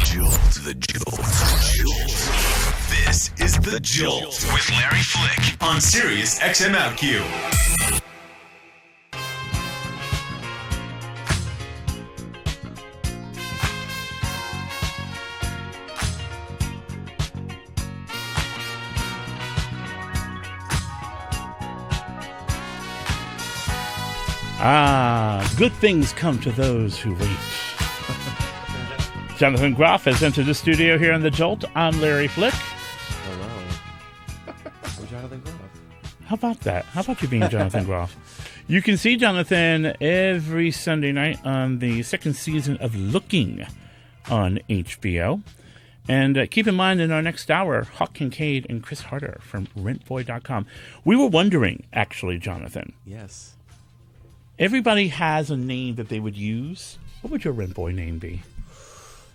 The Jolt. This is The Jolt with Larry Flick on Sirius XM OutQ. Good things come to those who wait. Jonathan Groff has entered the studio here on The Jolt. I'm Larry Flick. Hello. I'm Jonathan Groff. How about that? How about you being Jonathan Groff? You can see Jonathan every Sunday night on the second season of Looking on HBO. And keep in mind, in our next hour, Hawk Kincaid and Chris Harder from rentboy.com. We were wondering, actually, Jonathan. Yes. Everybody has a name that they would use. What would your rent boy name be?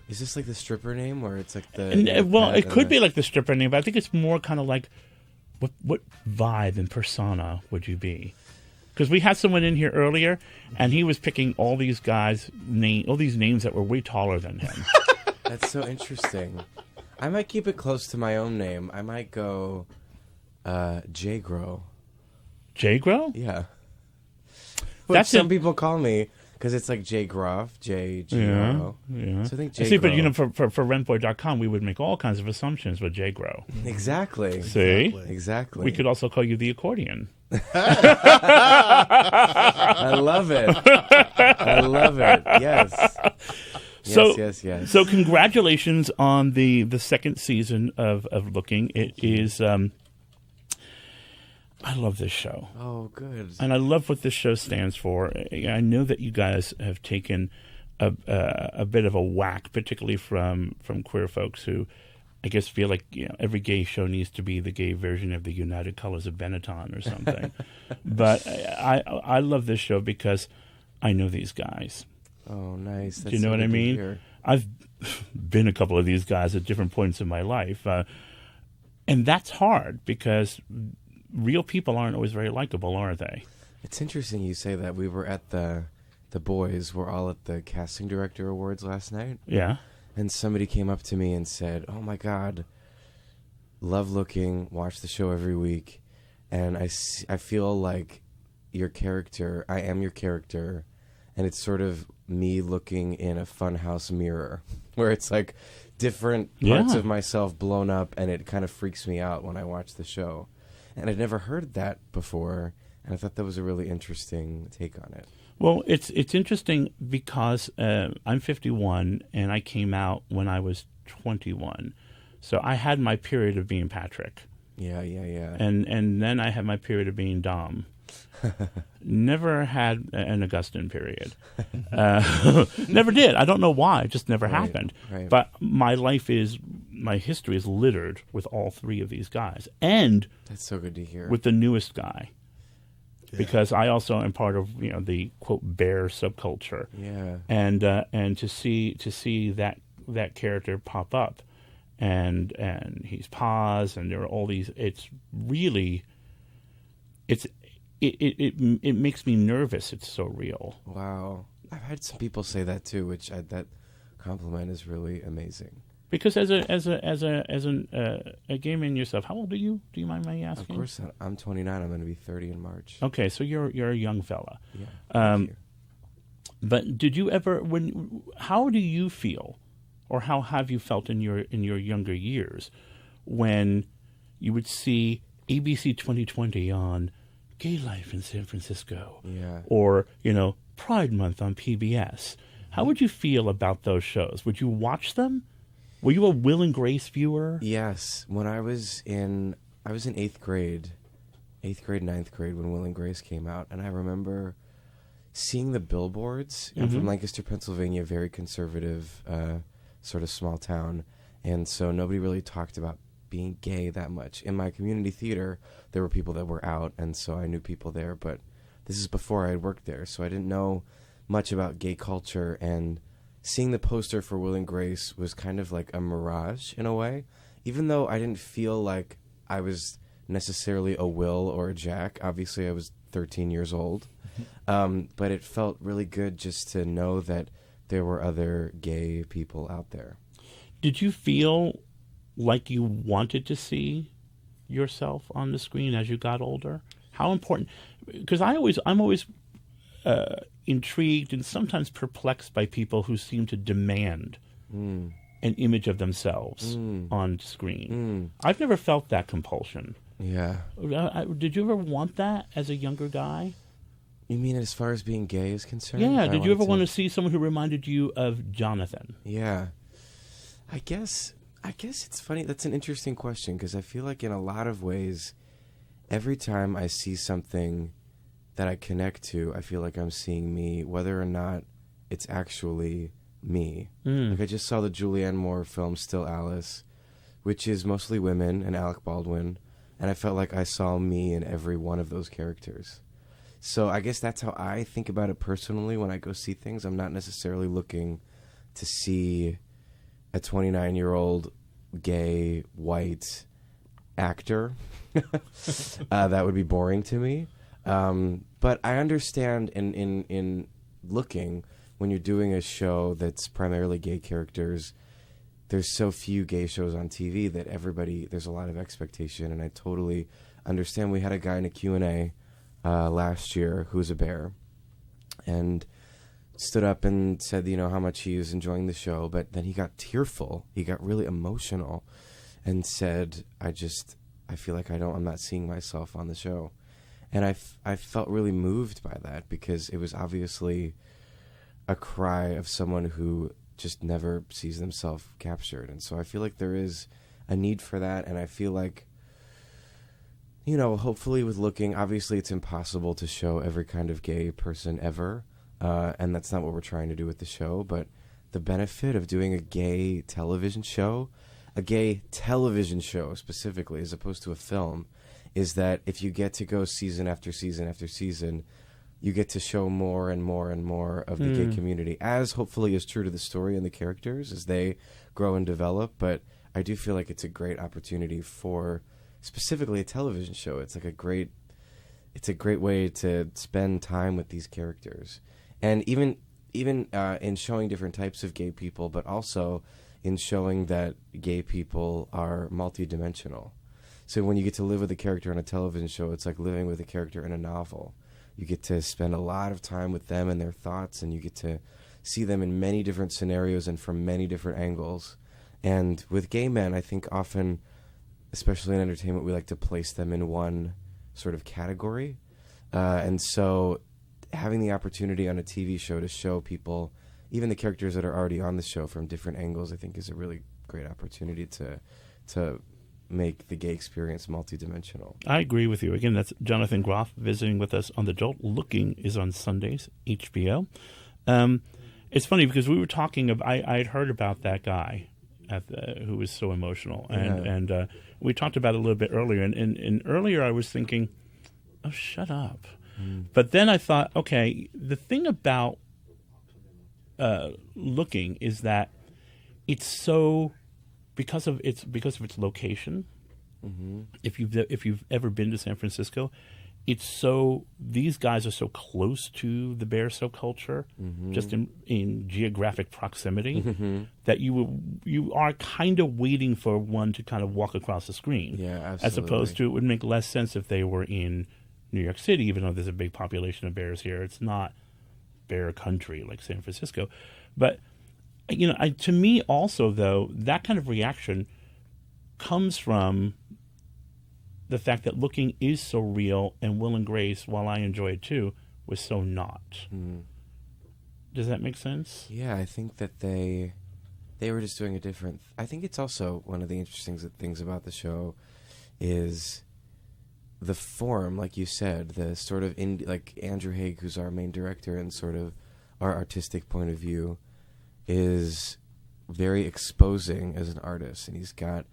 Is this like the stripper name, or it's like the? It could be like the stripper name, but I think it's more kind of like, what vibe and persona would you be? Because we had someone in here earlier, and he was picking all these guys' all these names that were way taller than him. That's so interesting. I might keep it close to my own name. I might go, J Grow. J Grow? Yeah. That's some people call me because it's like J Groff, J-G-R-O. Yeah. So I think J See, Grow. but for rentboy.com, we would make all kinds of assumptions with J Grow. Exactly. See? Exactly. We could also call you the accordion. I love it. I love it. Yes. Yes. So congratulations on the second season of Looking. It is... I love this show. Oh, good. And I love what this show stands for. I know that you guys have taken a bit of a whack, particularly from queer folks who, I guess, feel like every gay show needs to be the gay version of the United Colors of Benetton or something. But I love this show because I know these guys. Oh, nice. Do you know what I mean? I've been a couple of these guys at different points in my life. And that's hard because real people aren't always very likable, are they? It's interesting you say that. We were at the boys were all at the casting director awards last night. Yeah. And somebody came up to me and said, "Oh my God, love Looking, watch the show every week, and I feel like your character, I am your character, and it's sort of me looking in a funhouse mirror where it's like different parts of myself blown up, and it kind of freaks me out when I watch the show." And I'd never heard that before, and I thought that was a really interesting take on it. Well, it's interesting because I'm 51, and I came out when I was 21. So I had my period of being Patrick. Yeah. And then I had my period of being Dom. Never had an Augustine period. Never did. I don't know why. It just never happened. Right. But my history is littered with all three of these guys. And that's so good to hear. With the newest guy. Yeah. Because I also am part of the quote bear subculture. Yeah. And to see that character pop up and he's paused and there are all these, it makes me nervous. It's so real. Wow. I've had some people say that too, that compliment is really amazing. Because as a gay man yourself, how old are you? Do you mind my asking? Of course, I'm 29. I'm going to be 30 in March. Okay, so you're a young fella. Yeah. Thank you. But did you ever how do you feel, or how have you felt in your younger years when you would see ABC 2020 on Gay Life in San Francisco, or Pride Month on PBS? How would you feel about those shows? Would you watch them? Were you a Will and Grace viewer? Yes. When I was in 8th grade, 9th grade, when Will and Grace came out, and I remember seeing the billboards. I'm from Lancaster, Pennsylvania, very conservative, sort of small town, and so nobody really talked about being gay that much. In my community theater, there were people that were out, and so I knew people there, but this is before I had worked there, so I didn't know much about gay culture, and seeing the poster for Will and Grace was kind of like a mirage in a way, even though I didn't feel like I was necessarily a Will or a Jack. Obviously, I was 13 years old, but it felt really good just to know that there were other gay people out there. Did you feel like you wanted to see yourself on the screen as you got older? How important? Because I'm always intrigued and sometimes perplexed by people who seem to demand an image of themselves on screen. I've never felt that compulsion. Yeah. Did you ever want that as a younger guy? You mean as far as being gay is concerned? Yeah. Did you ever want to see someone who reminded you of Jonathan? Yeah. I guess it's funny. That's an interesting question because I feel like in a lot of ways, every time I see something that I connect to, I feel like I'm seeing me, whether or not it's actually me. Like I just saw the Julianne Moore film Still Alice, which is mostly women and Alec Baldwin, and I felt like I saw me in every one of those characters. So I guess that's how I think about it personally when I go see things. I'm not necessarily looking to see a 29-year-old gay white actor. That would be boring to me. But I understand in looking, when you're doing a show that's primarily gay characters, there's so few gay shows on TV that there's a lot of expectation, and I totally understand. We had a guy in a Q&A last year who was a bear and stood up and said, how much he was enjoying the show, but then he got tearful. He got really emotional and said, I feel like I'm not seeing myself on the show. And I felt really moved by that because it was obviously a cry of someone who just never sees themselves captured. And so I feel like there is a need for that. And I feel like, hopefully with looking, obviously it's impossible to show every kind of gay person ever. And that's not what we're trying to do with the show. But the benefit of doing a gay television show specifically, as opposed to a film, is that if you get to go season after season after season, you get to show more and more and more of the gay community, as hopefully is true to the story and the characters as they grow and develop. But I do feel like it's a great opportunity for specifically a television show. It's a great way to spend time with these characters. And even in showing different types of gay people, but also in showing that gay people are multidimensional. So when you get to live with a character on a television show, it's like living with a character in a novel. You get to spend a lot of time with them and their thoughts, and you get to see them in many different scenarios and from many different angles. And with gay men, I think often, especially in entertainment, we like to place them in one sort of category. And so having the opportunity on a TV show to show people, even the characters that are already on the show, from different angles, I think is a really great opportunity to make the gay experience multidimensional. I agree with you. Again, that's Jonathan Groff visiting with us on The Jolt. Looking is on Sundays, HBO. It's funny because we were talking about, I had heard about that guy who was so emotional, and we talked about it a little bit earlier. And earlier I was thinking, oh, shut up. But then I thought, okay, the thing about Looking is that it's so, because of its location. If you've ever been to San Francisco, these guys are so close to the bear subculture, just in geographic proximity, that you are kind of waiting for one to kind of walk across the screen. Yeah, absolutely. As opposed to, it would make less sense if they were in New York City, even though there's a big population of bears here. It's not bear country like San Francisco. But to me also, though, that kind of reaction comes from the fact that Looking is so real, and Will and Grace, while I enjoy it too, was so not. Does that make sense? Yeah, I think that they were just doing a different. I think it's also one of the interesting things about the show is the form, like you said, the sort of like Andrew Haig, who's our main director and sort of our artistic point of view, is very exposing as an artist, and he's got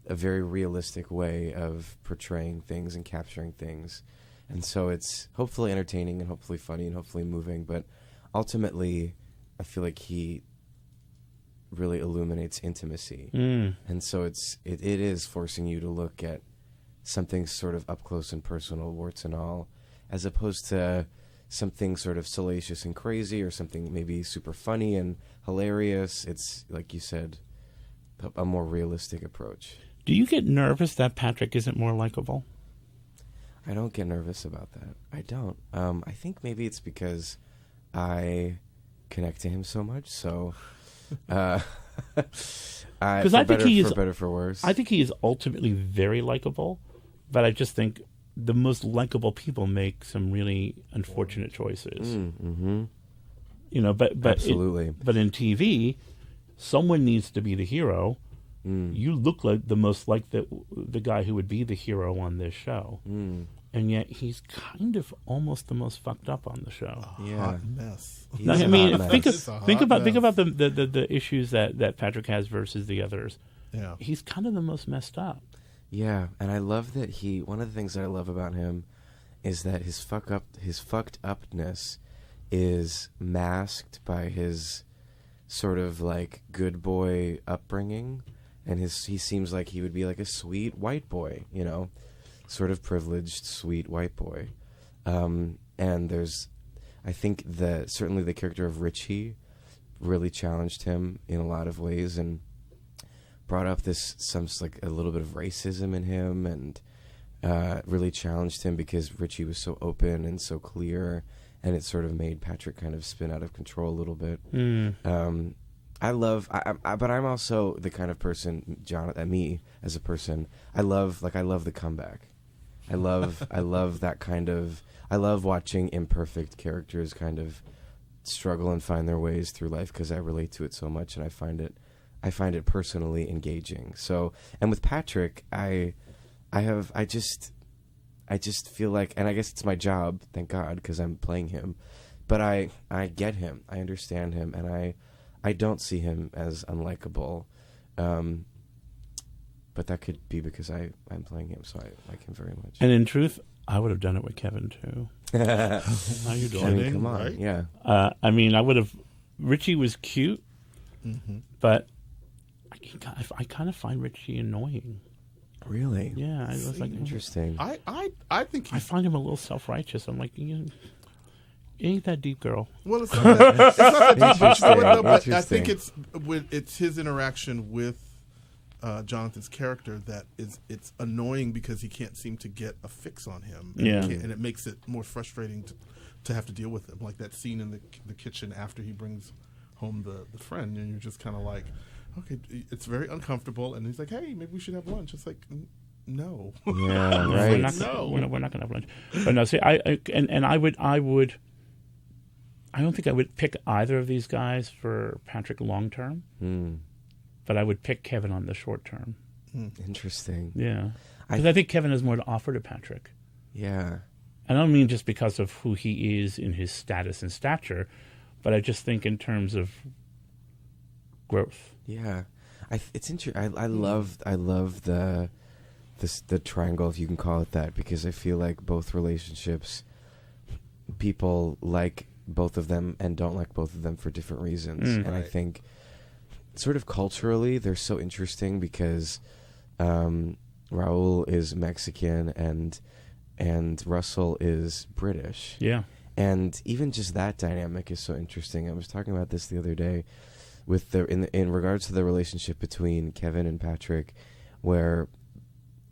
a very realistic way of portraying things and capturing things. And so it's hopefully entertaining and hopefully funny and hopefully moving, but ultimately I feel like he really illuminates intimacy. And so it is forcing you to look at something sort of up close and personal, warts and all, as opposed to something sort of salacious and crazy or something maybe super funny and hilarious. It's, like you said, a more realistic approach. Do you get nervous that Patrick isn't more likable? I don't get nervous about that. I don't. I think maybe it's because I connect to him so much. So, because I think he is, for better for worse. I think he is ultimately very likable, but I just think the most likable people make some really unfortunate choices. Mm-hmm. You know, but absolutely. But in TV, someone needs to be the hero. You look like the most like the guy who would be the hero on this show, and yet he's kind of almost the most fucked up on the show. Hot mess. No, I mean, think about the issues that Patrick has versus the others. Yeah, he's kind of the most messed up. Yeah, and I love that one of the things that I love about him is that his fucked upness is masked by his sort of like good boy upbringing. And he seems like he would be like a sweet white boy, you know, sort of privileged, sweet white boy. And I think certainly the character of Richie really challenged him in a lot of ways and brought up like a little bit of racism in him and really challenged him because Richie was so open and so clear, and it sort of made Patrick kind of spin out of control a little bit. But I'm also the kind of person, me as a person, I love the comeback. I love that kind of, I love watching imperfect characters kind of struggle and find their ways through life because I relate to it so much and I find it personally engaging. So, and with Patrick, I just feel like, and I guess it's my job, thank God, because I'm playing him, but I get him, I understand him, and I don't see him as unlikable, but that could be because I'm playing him, so I like him very much. And in truth, I would have done it with Kevin too. How you doing? I mean, come on, right? Yeah. I mean, I would have. Richie was cute, but I kind of find Richie annoying. Really? Yeah, I was like, interesting. I think I find him a little self-righteous. I'm like, ain't that deep, girl? Well, it's not that deep, but I think Interesting. it's his interaction with Jonathan's character that it's annoying because he can't seem to get a fix on him. And it makes it more frustrating to have to deal with him. Like that scene in the kitchen after he brings home the friend, and you're just kind of like, okay, it's very uncomfortable. And he's like, hey, maybe we should have lunch. It's like, no. Yeah, right. We're not going to have lunch. But no, see, I don't think I would pick either of these guys for Patrick long term, but I would pick Kevin on the short term. Interesting. Yeah, because I think Kevin has more to offer to Patrick. Yeah. I don't mean just because of who he is in his status and stature, but I just think in terms of growth. Yeah, it's interesting. I love the triangle, if you can call it that, because I feel like both relationships, people like both of them and don't like both of them for different reasons. And right. I think sort of culturally they're so interesting because Raul is Mexican and Russell is British. Yeah. And even just that dynamic is so interesting. I was talking about this the other day with in regards to the relationship between Kevin and Patrick, where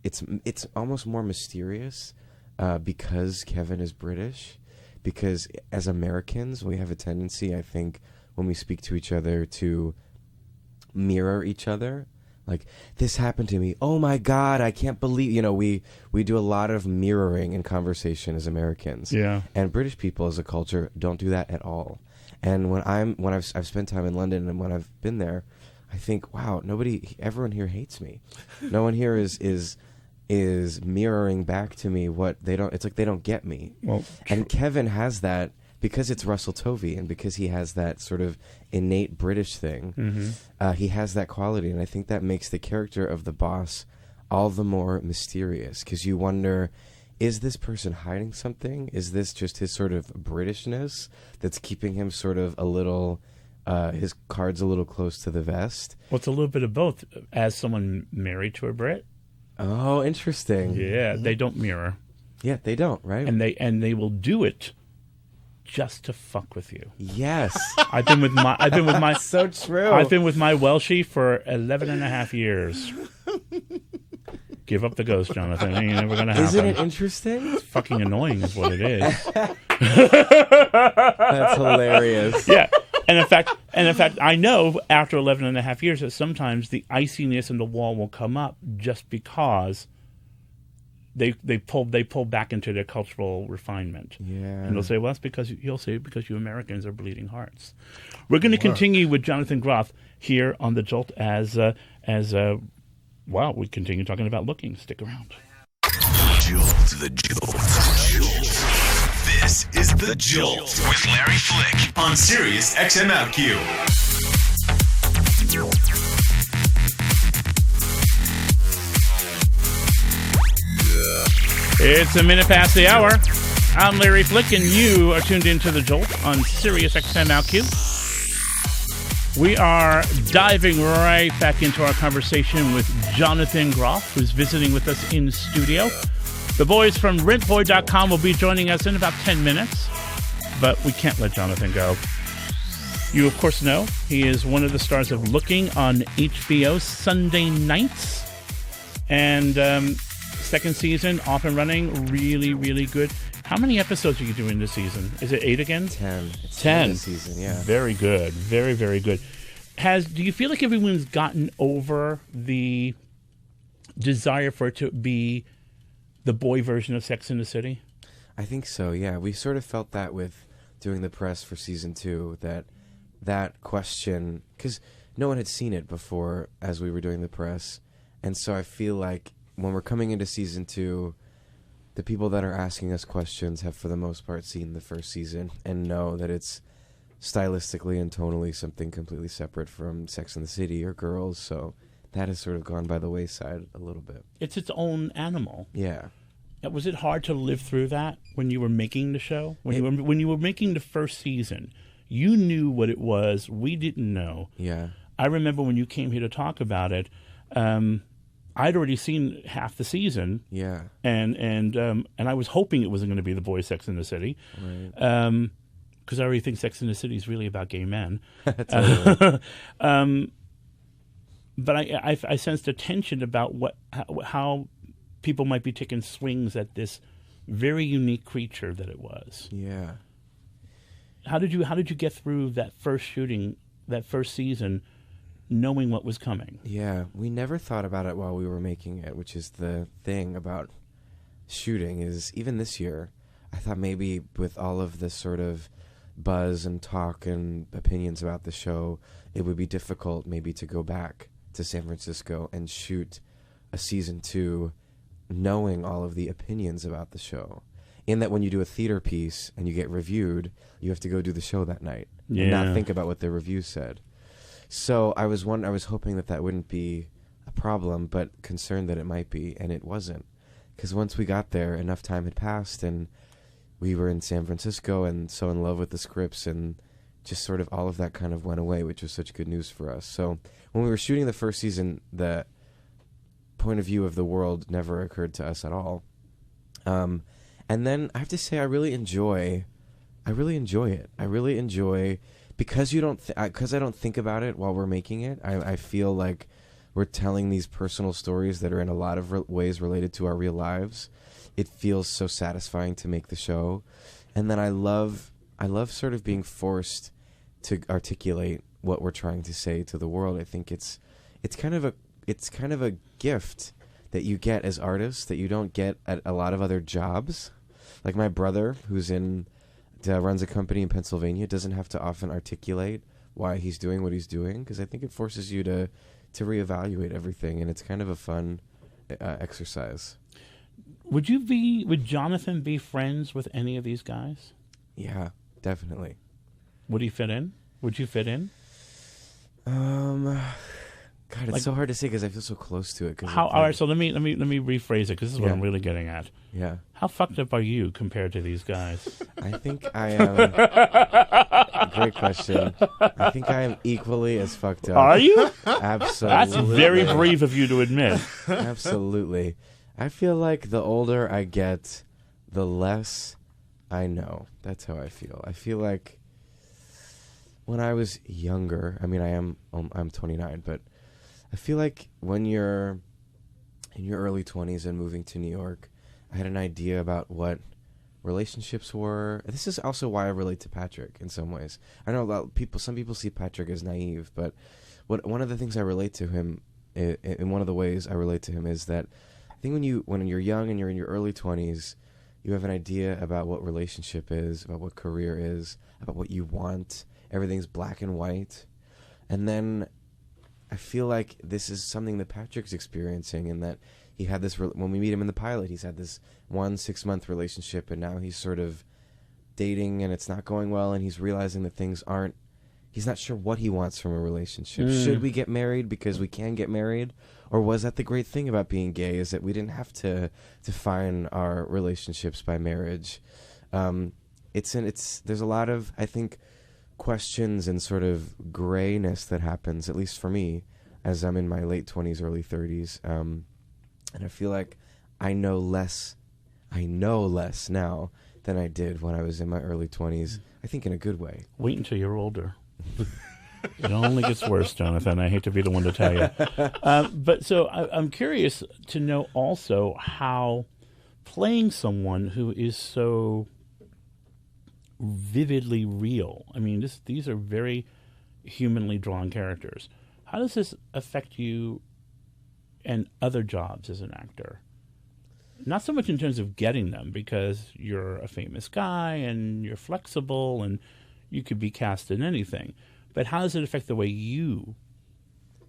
it's almost more mysterious because Kevin is British. Because as Americans, we have a tendency, I think, when we speak to each other to mirror each other. Like, this happened to me. Oh my God, I can't believe, we do a lot of mirroring in conversation as Americans. Yeah. And British people as a culture don't do that at all. And when I've spent time in London and when I've been there, I think, wow, everyone here hates me. No one here is mirroring back to me what they don't. It's like they don't get me. Well, and Kevin has that because it's Russell Tovey and because he has that sort of innate British thing. He has that quality, and I think that makes the character of the boss all the more mysterious because you wonder, is this person hiding something? Is this just his sort of Britishness that's keeping him sort of a little, his cards a little close to the vest? Well, it's a little bit of both. As someone married to a Brit. Oh, interesting. Yeah, they don't mirror. Yeah, they don't, right? And they will do it just to fuck with you. Yes. I've been with my So true. I've been with my Welshie for 11 and a half years. Give up the ghost, Jonathan. It ain't never going to happen. Isn't it interesting? It's fucking annoying is what it is. That's hilarious. Yeah. And in fact, I know after 11 and a half years that sometimes the iciness in the wall will come up just because they pull back into their cultural refinement. Yeah. And they'll say, well, that's because because you Americans are bleeding hearts. We're going to continue with Jonathan Groff here on The Jolt as we continue talking about looking. Stick around. The Jolt. This is The Jolt with Larry Flick on Sirius XM OutQ. It's a minute past the hour. I'm Larry Flick, and you are tuned into The Jolt on Sirius XM OutQ. We are diving right back into our conversation with Jonathan Groff, who's visiting with us in studio. The boys from rentboy.com will be joining us in about 10 minutes, but we can't let Jonathan go. You, of course, know he is one of the stars of Looking on HBO Sunday nights. And second season, off and running, really, really good. How many episodes are you doing this season? Is it 8 again? 10. It's 10 this season, yeah. Very good. Very, very good. Do you feel like everyone's gotten over the desire for it to be the boy version of Sex and the City? I think so, yeah. We sort of felt that with doing the press for season 2, that question, because no one had seen it before as we were doing the press. And so I feel like when we're coming into season 2, the people that are asking us questions have, for the most part, seen the first season and know that it's stylistically and tonally something completely separate from Sex and the City or Girls. So that has sort of gone by the wayside a little bit. It's its own animal. Yeah. Was it hard to live through that when you were making the show? When you were making the first season, you knew what it was. We didn't know. Yeah. I remember when you came here to talk about it, I'd already seen half the season. Yeah. And I was hoping it wasn't going to be the boy Sex and the City. Right. Because I already think Sex and the City is really about gay men. Totally. But I sensed a tension about how people might be taking swings at this very unique creature that it was. Yeah. How did you get through that first shooting, that first season, knowing what was coming? Yeah, we never thought about it while we were making it, which is the thing about shooting is even this year, I thought maybe with all of this sort of buzz and talk and opinions about the show, it would be difficult maybe to go back to San Francisco and shoot a season 2 knowing all of the opinions about the show. In that when you do a theater piece and you get reviewed, you have to go do the show that night and not think about what the review said. So I was hoping that wouldn't be a problem, but concerned that it might be, and it wasn't. Because once we got there, enough time had passed, and we were in San Francisco and so in love with the scripts, and just sort of all of that kind of went away, which was such good news for us. So when we were shooting the first season, the point of view of the world never occurred to us at all. And then I have to say I really enjoy it. I really enjoy, because I don't think about it while we're making it. I feel like we're telling these personal stories that are in a lot of ways related to our real lives. It feels so satisfying to make the show. And then I love sort of being forced to articulate what we're trying to say to the world. I think it's kind of a gift that you get as artists that you don't get at a lot of other jobs. Like my brother, who's runs a company in Pennsylvania, doesn't have to often articulate why he's doing what he's doing, because I think it forces you to reevaluate everything, and it's kind of a fun exercise. Would Jonathan be friends with any of these guys? Yeah, definitely. Would he fit in? Would you fit in? God, it's so hard to say because I feel so close to it. All right, so let me rephrase it, because this is what I'm really getting at. Yeah. How fucked up are you compared to these guys? I think I am. Great question. I think I am equally as fucked up. Are you? Absolutely. That's very brave of you to admit. Absolutely. I feel like the older I get, the less I know. That's how I feel. I feel like when I was younger, I mean, I'm 29, but I feel like when you're in your early 20s and moving to New York, I had an idea about what relationships were. This is also why I relate to Patrick in some ways. I know some people see Patrick as naive, but one of the things I relate to him, in one of the ways I relate to him, is that I think when you're young and you're in your early 20s, you have an idea about what relationship is, about what career is, about what you want. Everything's black and white. And then I feel like this is something that Patrick's experiencing, and that he had this, when we meet him in the pilot, he's had this 6-month relationship, and now he's sort of dating and it's not going well, and he's realizing that he's not sure what he wants from a relationship. Should we get married because we can get married? Or was that the great thing about being gay, is that we didn't have to define our relationships by marriage? There's a lot of, I think, questions and sort of grayness that happens, at least for me, as I'm in my late 20s, early 30s. And I feel like I know less now than I did when I was in my early 20s, I think in a good way. Wait until you're older. It only gets worse, Jonathan. I hate to be the one to tell you. But so I'm curious to know also how playing someone who is so vividly real. I mean, these are very humanly drawn characters. How does this affect you and other jobs as an actor? Not so much in terms of getting them, because you're a famous guy and you're flexible and you could be cast in anything. But how does it affect the way you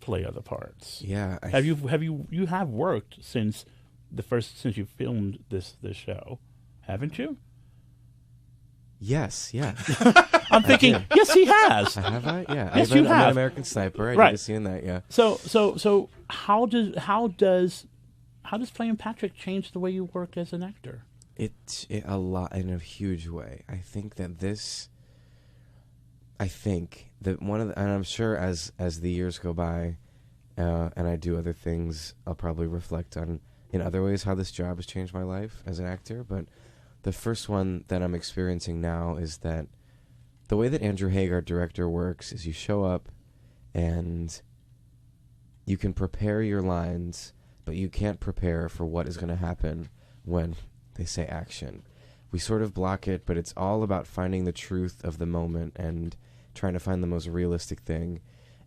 play other parts? Yeah, you have worked since you filmed this show, haven't you? Yes, yeah. I'm thinking, yes, he has. Have I? Yeah. Yes, you have. I'm an American Sniper. I right. did a scene in that, yeah. So how does playing Patrick change the way you work as an actor? It a lot, in a huge way. I think that one of the, and I'm sure as the years go by, and I do other things, I'll probably reflect on in other ways how this job has changed my life as an actor. But the first one that I'm experiencing now is that the way that Andrew Haig, our director, works is you show up and you can prepare your lines, but you can't prepare for what is going to happen when they say action. We sort of block it, but it's all about finding the truth of the moment and trying to find the most realistic thing.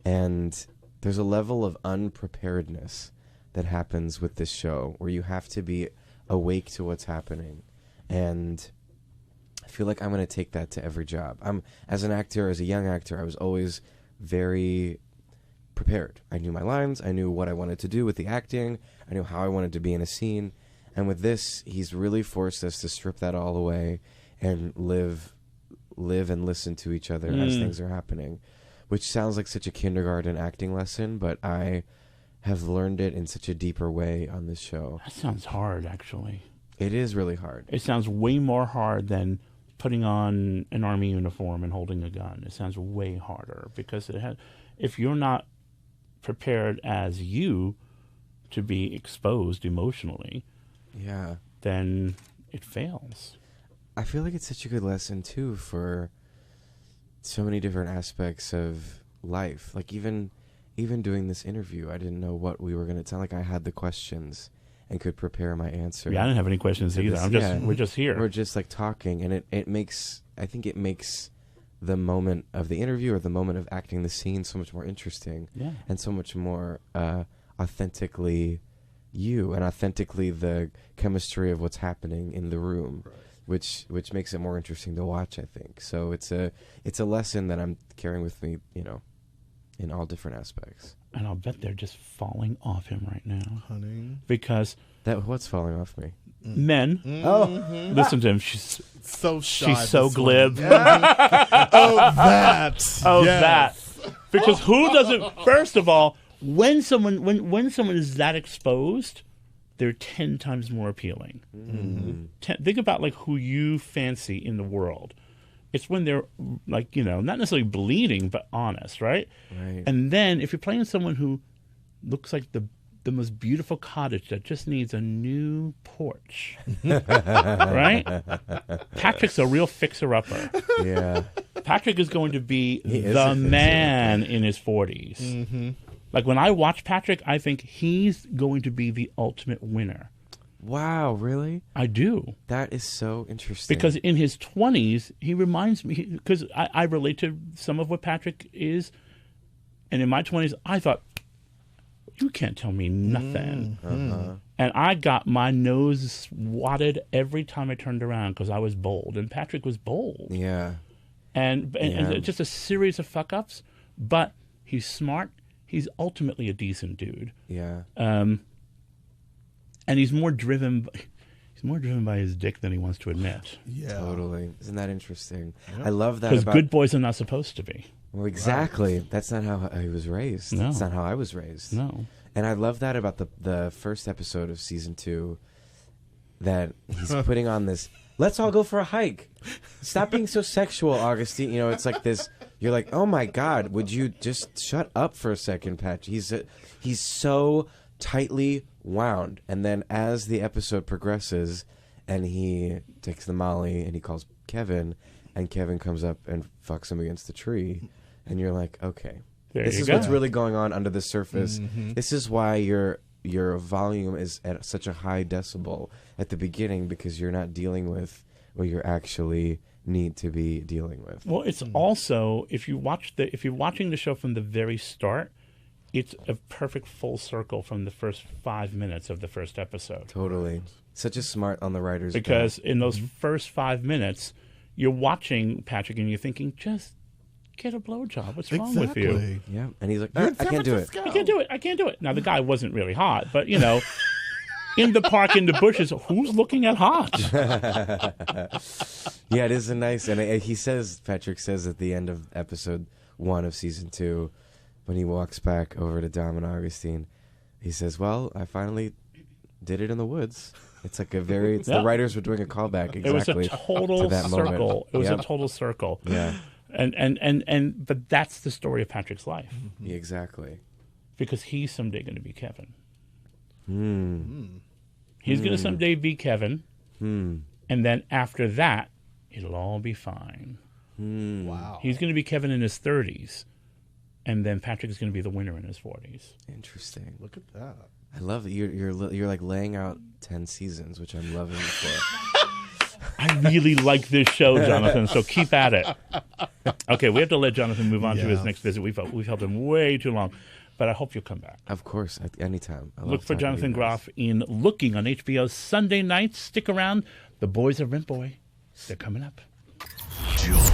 And there's a level of unpreparedness that happens with this show where you have to be awake to what's happening. And I feel like I'm going to take that to every job. As an actor, as a young actor, I was always very prepared. I knew my lines. I knew what I wanted to do with the acting. I knew how I wanted to be in a scene. And with this, he's really forced us to strip that all away and live and listen to each other as things are happening, which sounds like such a kindergarten acting lesson, but I have learned it in such a deeper way on this show. That sounds hard, actually. It is really hard. It sounds way more hard than putting on an army uniform and holding a gun. It sounds way harder because if you're not prepared as you to be exposed emotionally, then it fails. I feel like it's such a good lesson too for so many different aspects of life. Like even doing this interview, I didn't know what we were going to sound like. I had the questions and could prepare my answer. Yeah, I didn't have any questions either. We're just here. We're just like talking, and it makes the moment of the interview or the moment of acting the scene so much more interesting, and so much more authentically you, and authentically the chemistry of what's happening in the room, which makes it more interesting to watch, I think. So it's a lesson that I'm carrying with me, in all different aspects. And I'll bet they're just falling off him right now, honey. Because what's falling off me? Men. Oh, listen to him. She's so shy. She's so glib. That. Because who doesn't? First of all, when someone is that exposed, they're 10 times more appealing. Mm-hmm. Think about like who you fancy in the world. It's when they're like, not necessarily bleeding, but honest, right? Right. And then if you're playing someone who looks like the the most beautiful cottage that just needs a new porch. Right? Patrick's a real fixer-upper. Yeah. Patrick is going to be is the a man in his 40s. Like, when I watch Patrick, I think he's going to be the ultimate winner. Wow, really? I do. That is so interesting. Because in his 20s, he reminds me, because I relate to some of what Patrick is. And in my 20s, I thought, you can't tell me nothing. And I got my nose swatted every time I turned around because I was bold. And Patrick was bold. Yeah. And just a series of fuck-ups. But he's smart. He's ultimately a decent dude. Yeah. And he's more driven by his dick than he wants to admit. Yeah. Totally. Isn't that interesting? Yep. I love that Because about... good boys are not supposed to be. Well, exactly. Right. That's not how I was raised. No. That's not how I was raised. No. And I love that about the first episode of season 2, that he's putting on this, let's all go for a hike. Stop being so sexual, Augustine. You know, it's like this, you're like, oh my God, would you just shut up for a second, Patch? He's so tightly wound. And then as the episode progresses and he takes the Molly and he calls Kevin, and Kevin comes up and fucks him against the tree, and you're like, okay, this is what's really going on under the surface. This is why your volume is at such a high decibel at the beginning, because you're not dealing with what you actually need to be dealing with. Well, it's also, if you're watching the show from the very start, it's a perfect full circle from the first 5 minutes of the first episode. Totally. Such a smart on the writer's Because in those first 5 minutes, you're watching Patrick and you're thinking, just get a blowjob. What's wrong with you? Yeah. And he's like, I can't do it. I can't do it. I can't do it. Now, the guy wasn't really hot, but, you know, in the park, in the bushes, who's looking at hot? Yeah, it is a nice, and Patrick says at the end of episode 1 of season 2, when he walks back over to Dom and Augustine, he says, well, I finally did it in the woods. It's like the writers were doing a callback exactly. It was a total to that circle. Moment. It was a total circle. Yeah. But that's the story of Patrick's life. Yeah, exactly. Because he's someday going to be Kevin. He's going to someday be Kevin. And then after that, it'll all be fine. Wow. He's going to be Kevin in his 30s. And then Patrick is going to be the winner in his 40s. Interesting. Look at that. I love that you're like laying out 10 seasons, which I'm loving for. I really like this show, Jonathan, so keep at it. Okay, we have to let Jonathan move on to his next visit. We've held him way too long, but I hope you'll come back. Of course, anytime. Look for Jonathan Groff in Looking on HBO Sunday nights. Stick around. The boys of Rent Boy, they're coming up. Jolt.